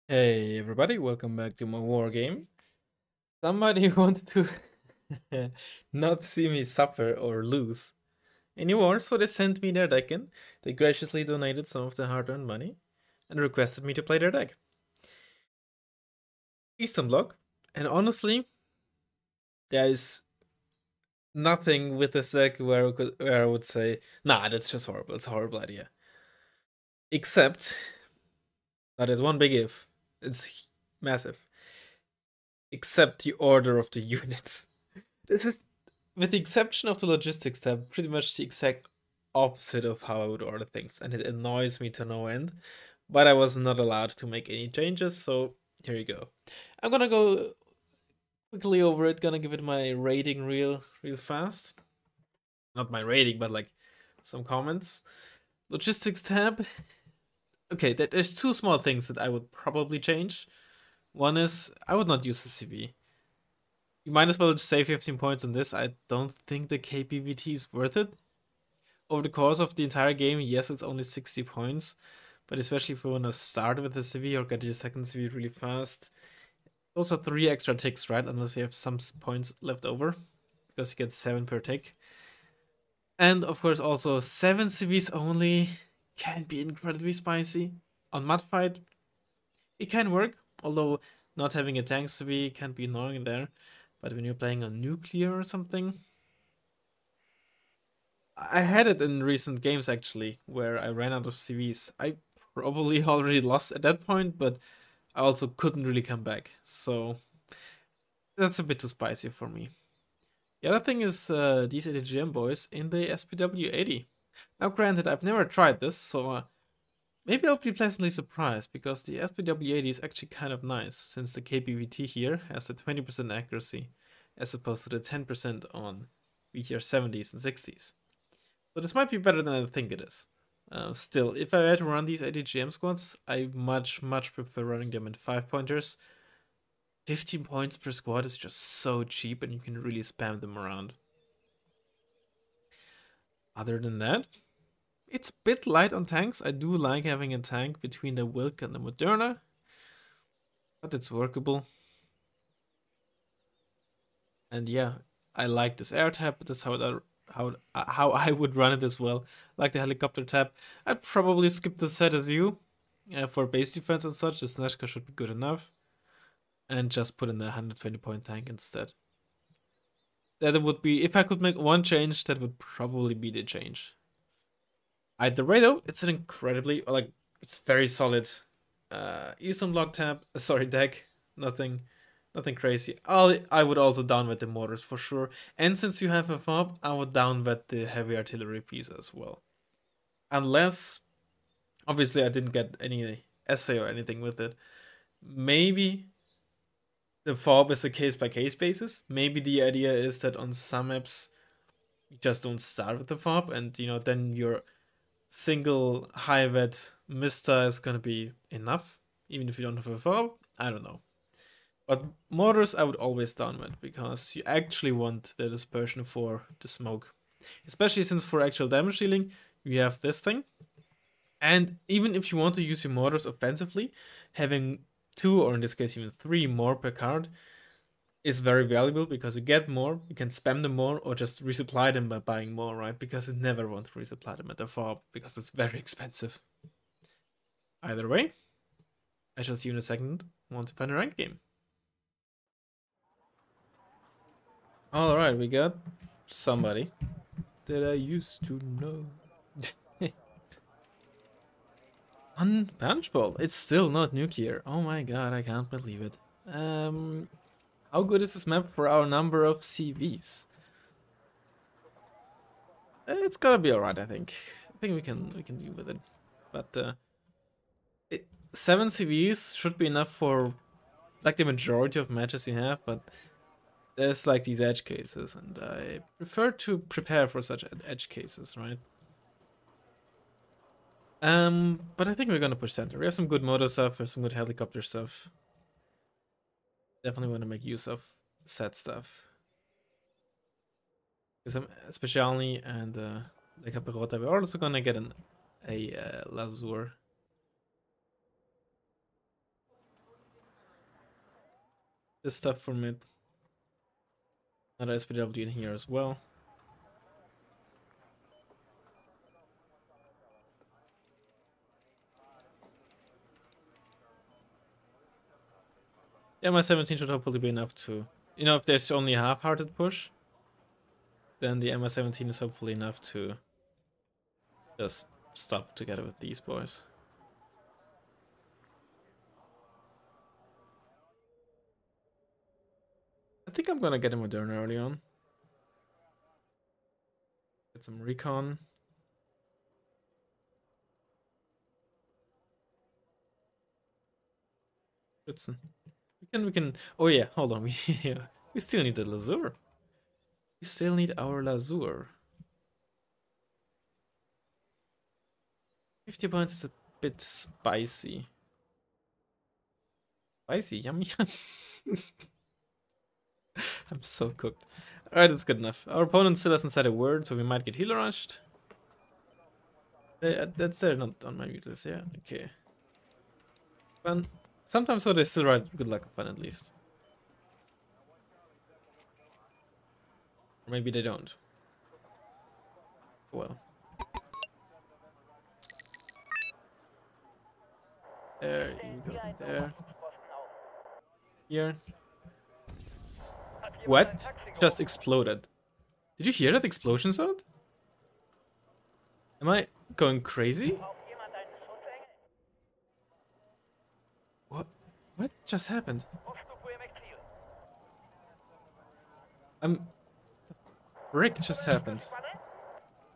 Hey everybody, welcome back to my war game. Somebody wanted to not see me suffer or lose anymore, so they sent me their deck in. They graciously donated some of their hard-earned money and requested me to play their deck. Eastern Bloc, and honestly, there is nothing with this deck where I would say, nah, that's just horrible. It's a horrible idea. Except, that is one big if. It's massive. Except the order of the units. This is, with the exception of the logistics tab, pretty much the exact opposite of how I would order things, and it annoys me to no end. But I was not allowed to make any changes, so here you go. I'm gonna go quickly over it, gonna give it my rating real fast. Not my rating, but like some comments. Logistics tab. Okay, there's two small things that I would probably change. One is I would not use the CV. You might as well just save 15 points on this. I don't think the KPVT is worth it. Over the course of the entire game, yes, it's only 60 points, but especially if you want to start with the CV or get your second CV really fast, those are 3 extra ticks, right? Unless you have some points left over, because you get 7 per tick. And of course, also 7 CVs only can be incredibly spicy. On mud fight, it can work, although not having a tank CV can be annoying there. But when you're playing on nuclear or something, I had it in recent games actually, where I ran out of CVs. I probably already lost at that point, but I also couldn't really come back. So that's a bit too spicy for me. The other thing is these ADGM boys in the SPW 80. Now, granted, I've never tried this, so maybe I'll be pleasantly surprised because the SPW 80 is actually kind of nice, since the KPVT here has the 20% accuracy as opposed to the 10% on VTR 70s and 60s. So this might be better than I think it is. Still, if I had to run these ADGM squads, I much prefer running them in 5-pointers. 15 points per squad is just so cheap and you can really spam them around. Other than that, it's a bit light on tanks. I do like having a tank between the Wilk and the Moderna, but it's workable. And yeah, I like this air tab. That's how I would run it as well. Like the helicopter tab. I'd probably skip the set as you. For base defense and such, the Snezhka should be good enough. And just put in a 120 point tank instead. That would be, if I could make one change, that would probably be the change. Either way though, it's an incredibly, like, it's very solid Eastern Bloc tab, sorry, deck. Nothing crazy. I would also downvet the mortars for sure. And since you have a fob, I would downvet the heavy artillery piece as well. Unless, obviously, I didn't get any essay or anything with it. Maybe the fob is a case by case basis. Maybe the idea is that on some maps you just don't start with the fob, and then your single high vet Mista is gonna be enough, even if you don't have a fob. I don't know. But mortars I would always downvet because you actually want the dispersion for the smoke. Especially since for actual damage dealing, you have this thing. And even if you want to use your mortars offensively, having 2 or in this case even 3 more per card is very valuable because you get more, you can spam them more, or just resupply them by buying more, right? Because you never want to resupply them at the fob because it's very expensive. Either way, I shall see you in a second once we find a ranked game. Alright, we got somebody that I used to know. Punchbowl. It's still not nuclear. Oh my god, I can't believe it. How good is this map for our number of CVs? It's gonna be alright, I think. I think we can deal with it. But 7 CVs should be enough for like the majority of matches you have, but there's like these edge cases, and I prefer to prepare for such edge cases, right? But I think we're gonna push center. We have some good motor stuff, we have some good helicopter stuff. Definitely want to make use of set stuff. Specialny and the Caperota. We're also gonna get a Lazur. this stuff for mid. Another SPW in here as well. Yeah, my 17 should hopefully be enough to... You know, if there's only a half-hearted push, then the MI-17 is hopefully enough to just stop together with these boys. I think I'm gonna get a Moderna early on. Get some recon. Listen. We can. Oh yeah, hold on. We still need the Lazur. We still need our Lazur. 50 points is a bit spicy. Spicy, yummy. I'm so cooked. Alright, that's good enough. Our opponent still hasn't said a word, so we might get healer rushed. That's not on my mute list, yeah? Okay. Fun. Sometimes so they still write good luck fun at least. Or maybe they don't. Well. There, you go there. Here. What? Just exploded. Did you hear that explosion sound? Am I going crazy? What just happened? The frick just happened?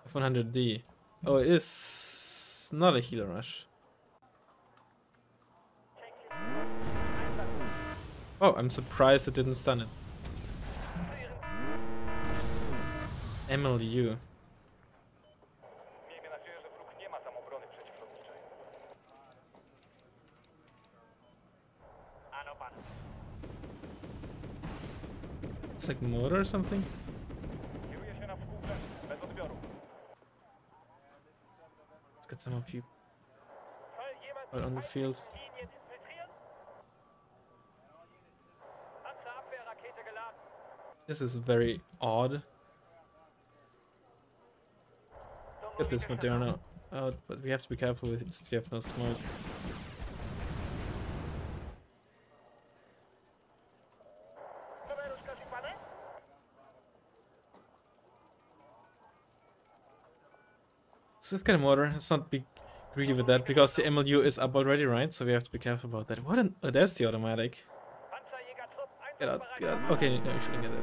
F100D. Oh, it is not a healer rush. Oh, I'm surprised it didn't stun it. MLU. It's like motor or something? Let's get some of you out on the field. This is very odd. Get this Moderna out, but we have to be careful with it since we have no smoke. So let's get a mortar. Let's not be greedy with that because the MLU is up already, right? So we have to be careful about that. What an... Oh, there's the automatic. Get out, get out. Okay, no, you shouldn't get that.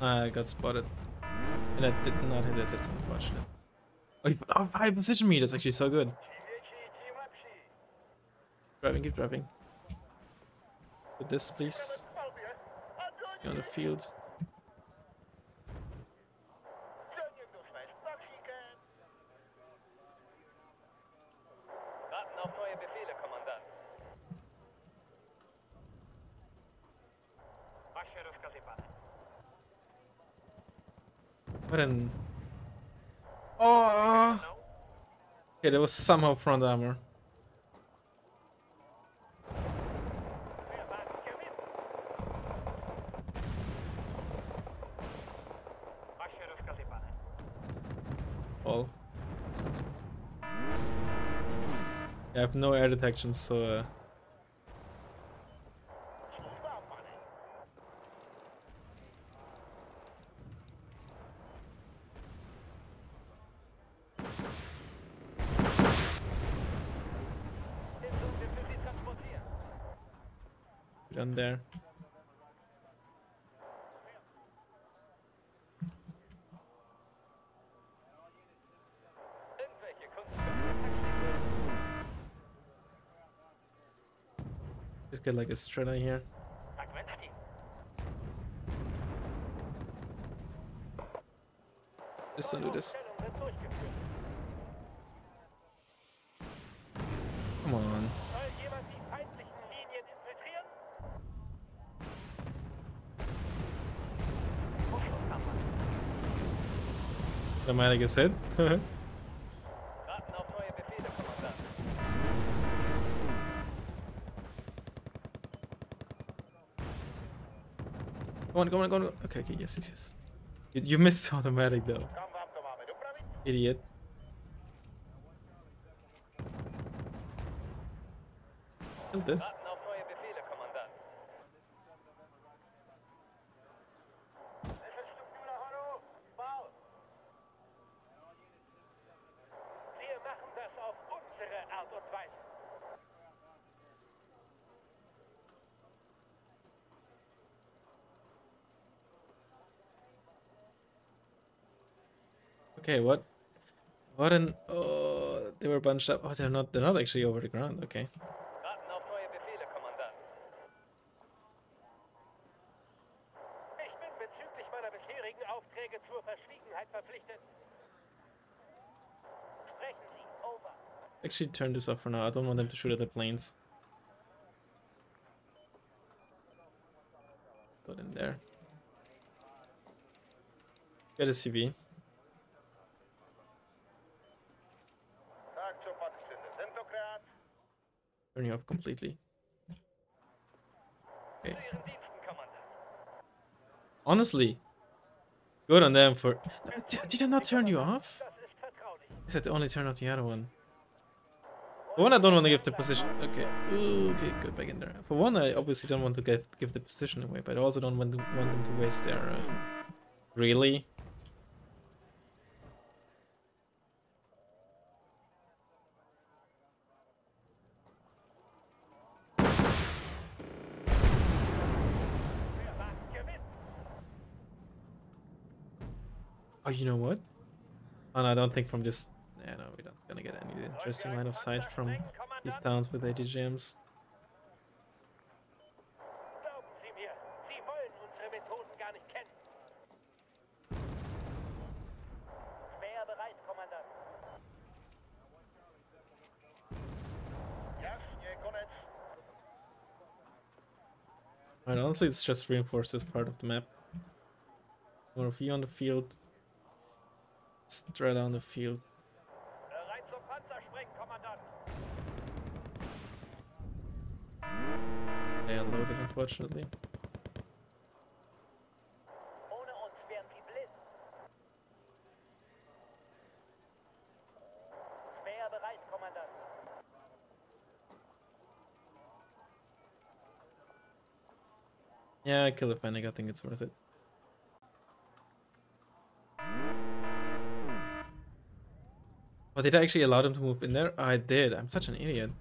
I got spotted. And I did not hit it, that's unfortunate. Oh, oh, 5 position me, that's actually so good. Driving, keep driving. With this, please. You're on the field. What an... Oh! Okay, there was somehow front armor. All. I have no air detection, so done there. Just get like a strata here. Just don't do this. Come on. Automatic is hit. Come on, come on, come on. Okay, okay, yes, yes, yes. You missed automatic though. Idiot. What's this? Okay, what? What an oh, they were bunched up. Oh, they're not actually over the ground. Okay. Actually, turn this off for now. I don't want them to shoot at the planes. Put in there. Get a CV. Turn you off completely. Okay. Honestly, good on them for. Did I not turn you off? I said only turn off the other one. For one, I don't want to give the position. Okay. Ooh, okay, good back in there. For one, I obviously don't want to give the position away, but I also don't want them to waste their. Really? Oh, you know what? Oh, no, I don't think from this. Yeah, no, we're not gonna get any interesting line of sight from these towns with ADGMs. Right, honestly, it's just reinforced this part of the map. More of you on the field. Straight down the field. They unloaded, unfortunately. Yeah, kill the panic. I think it's worth it. Oh, did I actually allow them to move in there? I did. I'm such an idiot.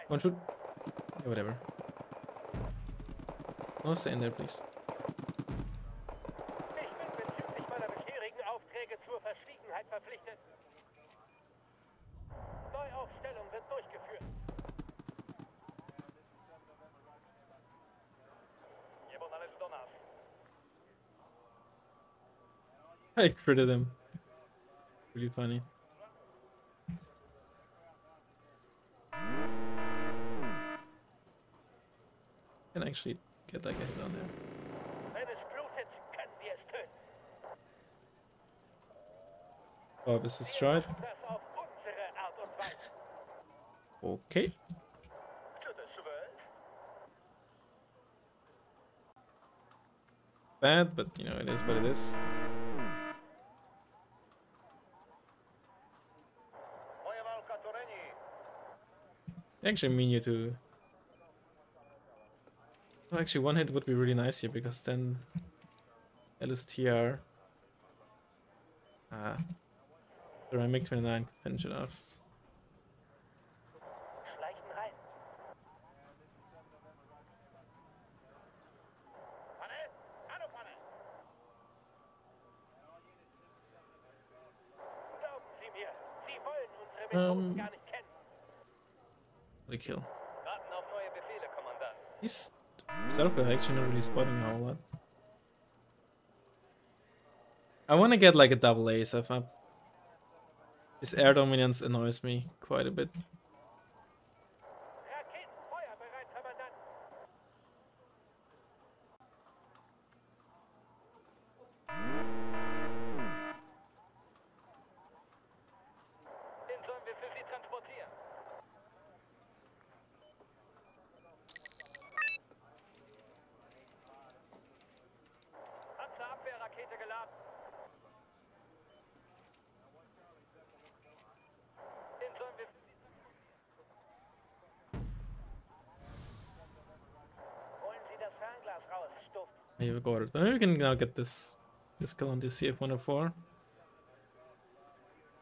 One shoot. Yeah, whatever. No, stay in there, please. I critted him. Really funny. Can actually get like a hit on there. Bob is destroyed. Okay. Bad, but you know, it is what it is. I actually mean you to. Oh, actually, one hit would be really nice here because then LSTR. Ceramic 29 could finish it off. What a kill. He's self-actually not really spotting a whole lot. I want to get like a double ace if I'm. His air dominance annoys me quite a bit. You got it. We can now get this kill on the CF-104.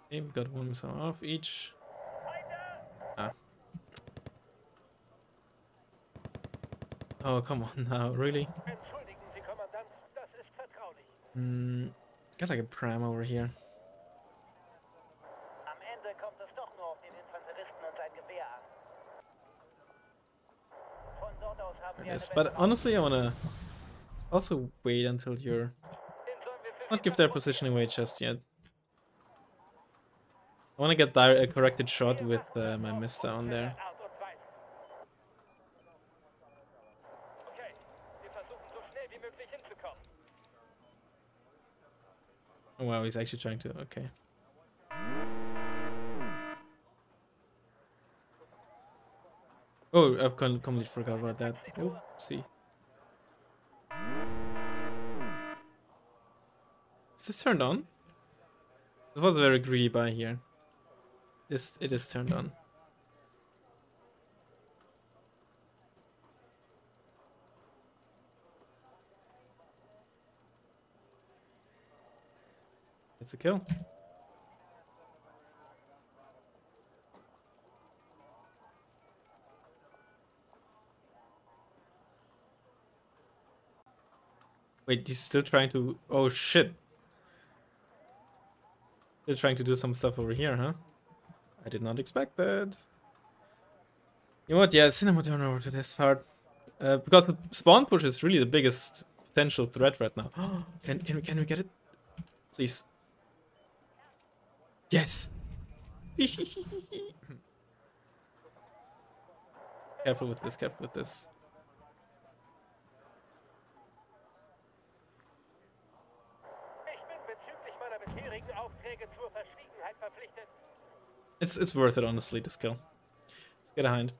Okay, we got one missile off each. Ah. Oh, come on now, really? Got like a pram over here. There it is. But honestly, I wanna also wait until you're... Not give their positioning away just yet. I wanna get a corrected shot with my Mister on there. Oh wow, he's actually trying to... Okay. Oh, I've completely forgot about that. Oh, see. Is this turned on? It was a very greedy buy here. It is turned on. It's a kill. Wait, he's still trying to... Oh shit. Still trying to do some stuff over here, huh? I did not expect that. You know what? Yeah, cinema turnover to this part. Because the spawn push is really the biggest potential threat right now. Can we get it? Please. Yes! Careful with this, careful with this. It's worth it, honestly, this kill. Let's get behind.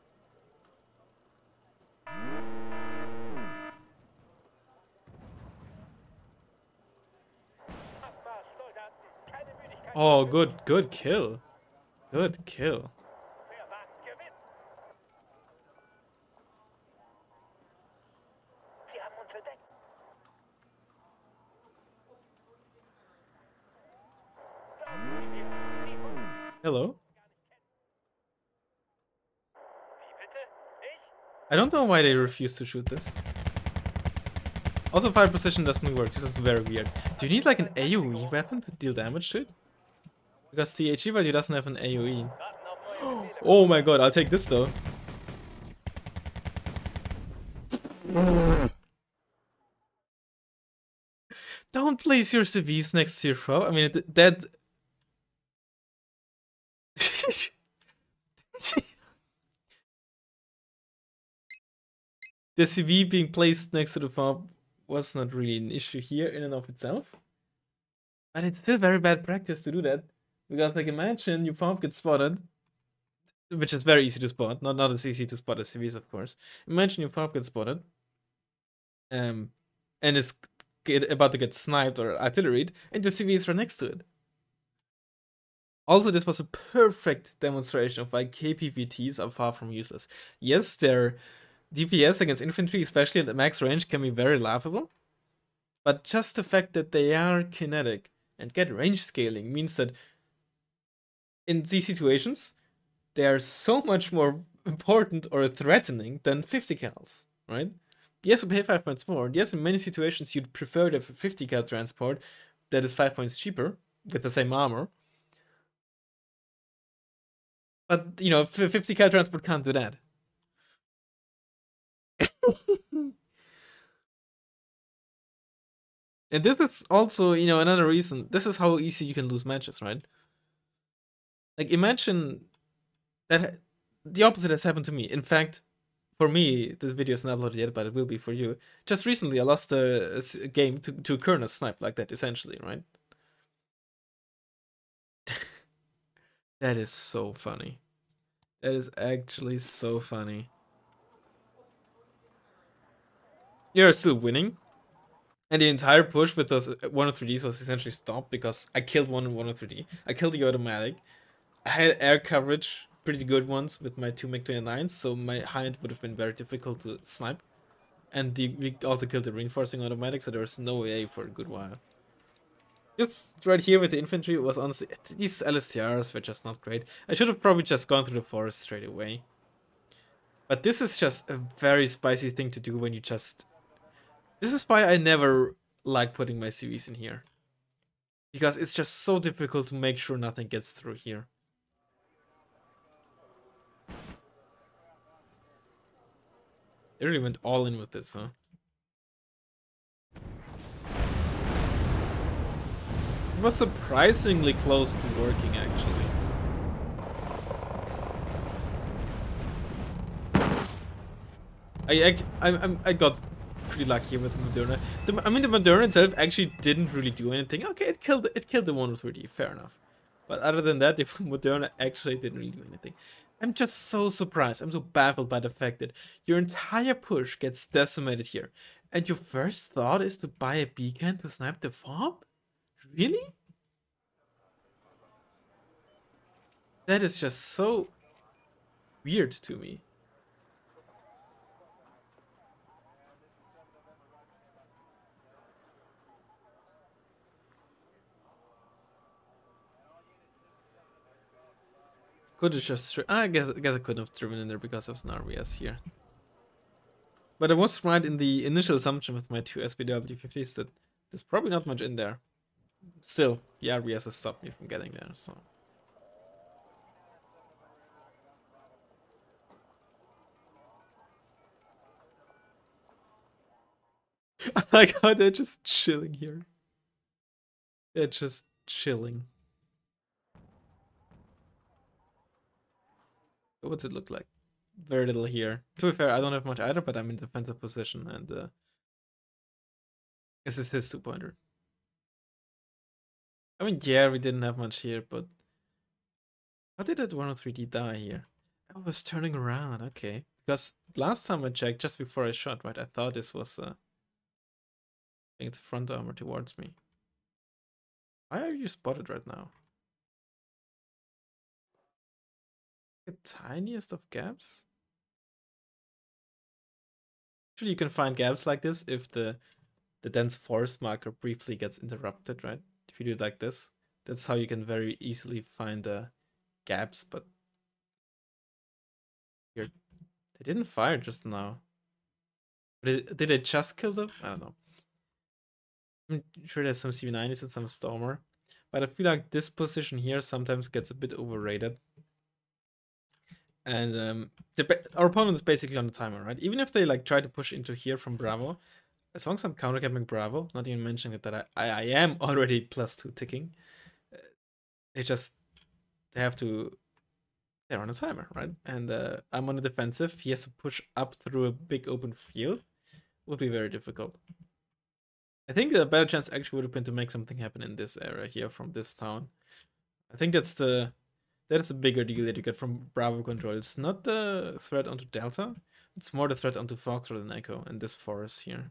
Oh, good kill. Good kill. Hello? I don't know why they refuse to shoot this. Also, fire precision doesn't work. This is very weird. Do you need like an AoE weapon to deal damage to it? Because the HE value doesn't have an AoE. Oh my god, I'll take this though. Don't place your CVs next to your foe. I mean, that... The CV being placed next to the fob was not really an issue here in and of itself. But it's still very bad practice to do that. Because, like, imagine your fob gets spotted, which is very easy to spot, not as easy to spot as CVs, of course. Imagine your fob gets spotted, and is about to get sniped or artilleried, and your CV is right next to it. Also, this was a perfect demonstration of why KPVTs are far from useless. Yes, their DPS against infantry, especially at the max range, can be very laughable, but just the fact that they are kinetic and get range scaling means that in these situations, they are so much more important or threatening than 50 cals, right? Yes, we pay 5 points more. Yes, in many situations, you'd prefer to have a 50 cal transport that is 5 points cheaper with the same armor. But, you know, 50 cal transport can't do that. And this is also, you know, another reason. This is how easy you can lose matches, right? Like, imagine that the opposite has happened to me. In fact, for me, this video is not uploaded yet, but it will be for you. Just recently, I lost a game to Kerner snipe like that, essentially, right? That is so funny. That is actually so funny. You're still winning. And the entire push with those 103Ds was essentially stopped because I killed one in 103D. I killed the automatic. I had air coverage, pretty good ones with my two MiG-29s, so my high-end would have been very difficult to snipe. And we also killed the reinforcing automatic, so there was no way for a good while. This right here with the infantry was honestly... These LSTRs were just not great. I should have probably just gone through the forest straight away. But this is just a very spicy thing to do when you just... This is why I never like putting my CVs in here. Because it's just so difficult to make sure nothing gets through here. They really went all in with this, huh? It was surprisingly close to working, actually. I got pretty lucky with the Moderna. I mean, the Moderna itself actually didn't really do anything. Okay, it killed the 103D, fair enough. But other than that, the Moderna actually didn't really do anything. I'm just so surprised. I'm so baffled by the fact that your entire push gets decimated here. And your first thought is to buy a beacon to snipe the fob? Really? That is just so weird to me. Could have just... I guess I couldn't have driven in there because of an RBS here. But I was right in the initial assumption with my two SPW50s that there's probably not much in there. Still, the RBS has stopped me from getting there, so... I like how they're just chilling here. They're just chilling. What's it look like? Very little here. To be fair, I don't have much either, but I'm in defensive position, and this is his two-pointer. I mean, yeah, we didn't have much here, but how did that 103D die here? I was turning around, okay. Because last time I checked, just before I shot, right, I thought this was I think it's front armor towards me. Why are you spotted right now? The tiniest of gaps? Usually you can find gaps like this if the dense forest marker briefly gets interrupted, right? If you do it like this, that's how you can very easily find the gaps, but here they didn't fire just now. Did they just kill them? I don't know. I'm sure there's some CV90s and some Stormer, but I feel like this position here sometimes gets a bit overrated. And our opponent is basically on the timer, right? Even if they like try to push into here from Bravo, as long as I'm countercapping Bravo, not even mentioning that I am already +2 ticking, they have to... They're on a timer, right? And I'm on the defensive. He has to push up through a big open field. Would be very difficult. I think a better chance actually would have been to make something happen in this area here from this town. I think that is a bigger deal that you get from Bravo control. It's not the threat onto Delta. It's more the threat onto Foxtrot and Echo and this forest here.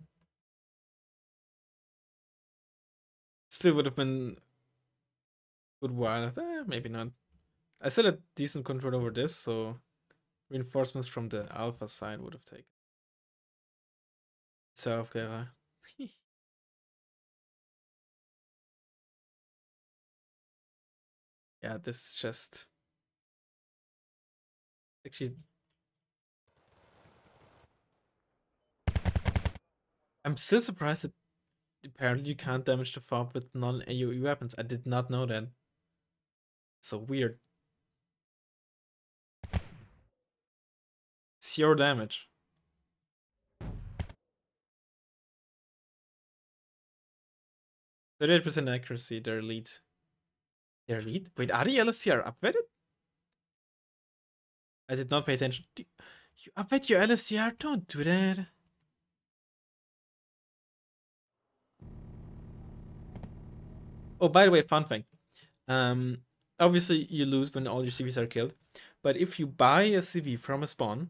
Still would have been a good while. Maybe not. I still had decent control over this, so reinforcements from the Alpha side would have taken. Self-clear. Yeah, this is just... Actually... I'm still surprised that apparently you can't damage the fob with non-AoE weapons. I did not know that. So weird. 0 damage. 38% accuracy, they're elite. They're elite? Wait, are the LSTR upgraded? I did not pay attention. You upgrade your LSTR? Don't do that. Oh, by the way, fun fact. Obviously, you lose when all your CVs are killed. But if you buy a CV from a spawn,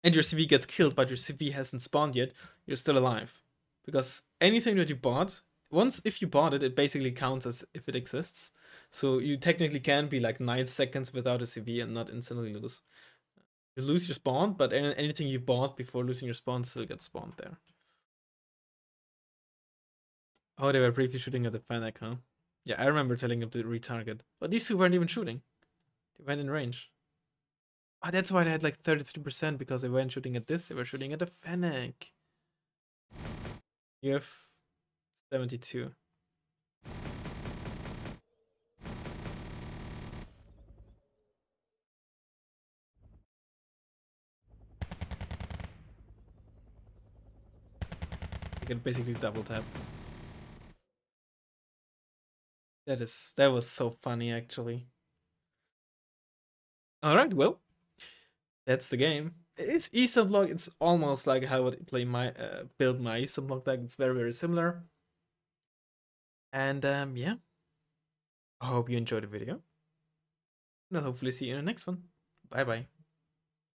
and your CV gets killed, but your CV hasn't spawned yet, you're still alive. because anything that you bought, once if you bought it, it basically counts as if it exists. So you technically can be like 9 seconds without a CV and not instantly lose. You lose your spawn, but anything you bought before losing your spawn still gets spawned there. Oh, they were briefly shooting at the Fennec, huh? Yeah, I remember telling them to retarget. But these two weren't even shooting. They went in range. Oh, that's why they had like 33% because they weren't shooting at this, they were shooting at the Fennec. You have 72. You can basically double tap. That was so funny actually. Alright, well, that's the game. It's Eastern Block, it's almost like how I would play my build my Eastern Block deck. It's very, very similar. And yeah. I hope you enjoyed the video. And I'll hopefully see you in the next one. Bye bye.